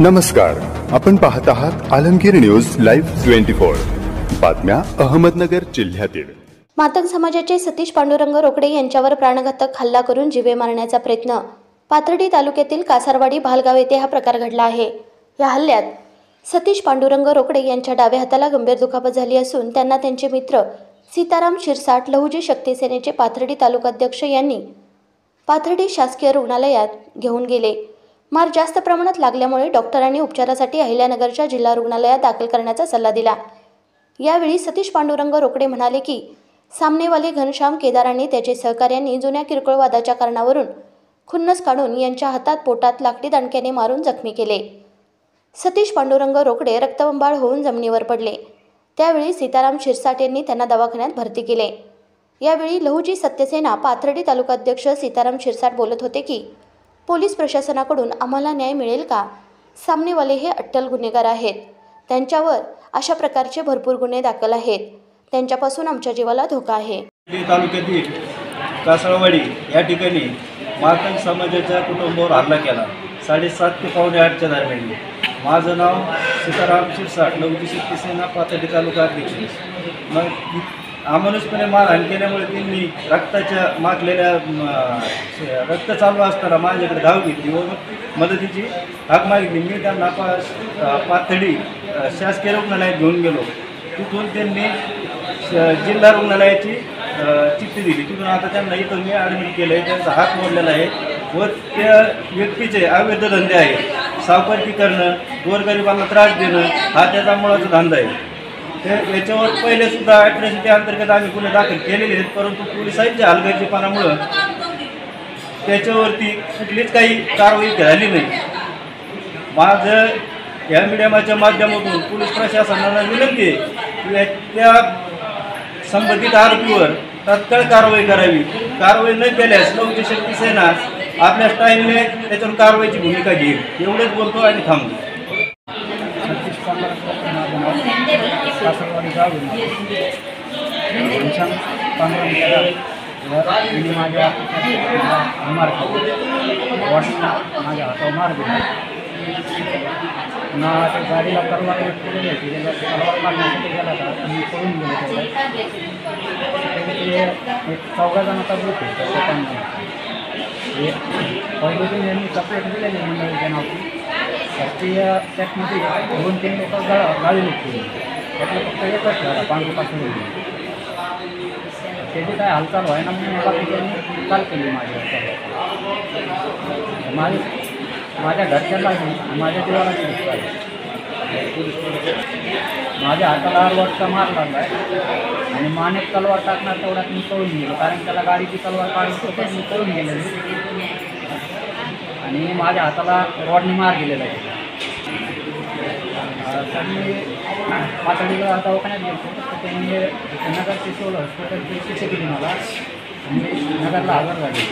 नमस्कार, आपण पाहत आहात आलमगीर न्यूज लाईव्ह 24 बातम्या अहमदनगर जिल्ह्यातील। मातंग समाजाचे सतीश पांडुरंग रोकडे यांच्यावर प्राणघातक हल्ला करून जीवे मारण्याचा प्रयत्न। पाथर्डी तालुक्यातील कासारवाडी भालगाव येथे हा प्रकार घडला आहे। या हल्ल्यात सतीश पांडुरंग रोकडे यांच्या डाव्या हाताला गंभीर दुखापत झाली असून त्यांना त्यांचे मित्र सीताराम शिरसाट लहुजी शक्ती सेनेचे पाथर्डी तालुकाध्यक्ष यांनी पाथर्डी शासकीय रुग्णालयात घेऊन गेले। मार जास्त प्रमाणात लागल्यामुळे डॉक्टरांनी उपचारासाठी अहिल्यानगरच्या जिल्हा रुग्णालयात दाखल करण्याचा सल्ला दिला। यावेळी सतीश पांडुरंग रोकडे म्हणाले की सामनेवाले घनश्याम केदार आणि त्याचे सहकार्यांनी जुन्या किरकोळ वादाच्या कारणावरून खुन्नस काढून यांच्या हातात पोटात लाकडी दणक्याने मारून जखमी केले। सतीश पांडुरंग रोकडे रक्तबंबाळ होऊन जमिनीवर पडले। त्यावेळी सीताराम शिरसाट यांनी त्यांना दवाखान्यात भरती केले। यावेळी लहुजी सत्यसेना पाथर्डी तालुकाध्यक्ष सीताराम शिरसाट बोलत होते की पोलीस प्रशासनाकडून आम्हाला न्याय मिळेल का? सामनेवाले हे अट्टल गुन्हेगार आहेत। त्यांच्यावर अशा प्रकारचे भरपूर गुन्हे दाखल आहेत। त्यांच्यापासून आमच्या जीवाला धोका आहे। तालुक्यातील कासारवाडी या ठिकाणी मातंग समाजाच्या कुटुंबावर हल्ला केला 7:30 ते 7:45च्या दरम्यान। माझं नाव सीताराम शिरसाट लहुजी शक्ती सेना पाथर्डी तालुका अध्यक्ष। मग अमानुषपणे मारहाण केल्यामुळे त्यांनी रक्ताच्या मागलेल्या रक्त चालू असताना माझ्याकडे धाव घेतली व मदतीची हाक मागितली। मी त्यांना पाथर्डी शासकीय रुग्णालयात घेऊन गेलो। तिथून त्यांनी जिल्हा रुग्णालयाची चिठ्ठी दिली। तिथून आता त्यांना इथं मी ॲडमिट केलं आहे। त्यांचा हात मोडलेला आहे व त्या व्यक्तीचे अवैध धंदे आहेत। सावकारकी करणं, गोरगरिबांना त्रास देणं हा त्याचा मुळाचा धंदा आहे। याच्यावर पहिलेसुद्धा अॅट्रॉसिटी अंतर्गत आम्ही गुन्हे दाखल केलेले आहेत, परंतु पोलिसांच्या हलगर्जीपणामुळं त्याच्यावरती कुठलीच काही कारवाई झाली नाही। माझं या मीडियाच्या माध्यमातून पोलीस प्रशासनाला विनंती आहे की त्या संबंधित आरोपीवर तत्काळ कारवाई करावी। कारवाई न केल्यास लहुजी शक्ती सेना आपल्या स्टाईलने त्याच्यावर कारवाईची भूमिका घेईल। एवढेच बोलतो आणि थांबतो। कासारवाडी गाव घनश्याम पांडुरंग माझ्या माझ्या हातावर मार दिला ना। त्या गाडीला तलवार केलेली होती। तलवार मारण्यासाठी गेला होता, मी पळून गेलो। एक 14 जणांचा ग्रुप होता। पहिले यांनी सपरेट दिलेली मंडळीच्या नावची, तर ती त्यातमध्ये 2-3 लोक गाडी निघली। त्यातलं फक्त एकच ठेवला पांडुपासून। त्याची काय हालचाल व्हायना म्हणून मला त्यांनी चाल केली माझ्या घरच्यांना माझ्या जीवाला माझ्या हाताला 8 वर्षा मार लागला आहे आणि मानेत तलवार टाकणार तेवढ्यात मी पळून गेलो, कारण त्याला गाडीची तलवार काढून मी पळून गेलेली आणि माझ्या हाताला रॉडने मार गेलेला आहे। तर मी पाथर्डीला दवाखान्यात गेलो, तर त्यांनी नगरचे सिव्हिल हॉस्पिटलची चिठ्ठी दिली मला आणि नगरला हजर झाली।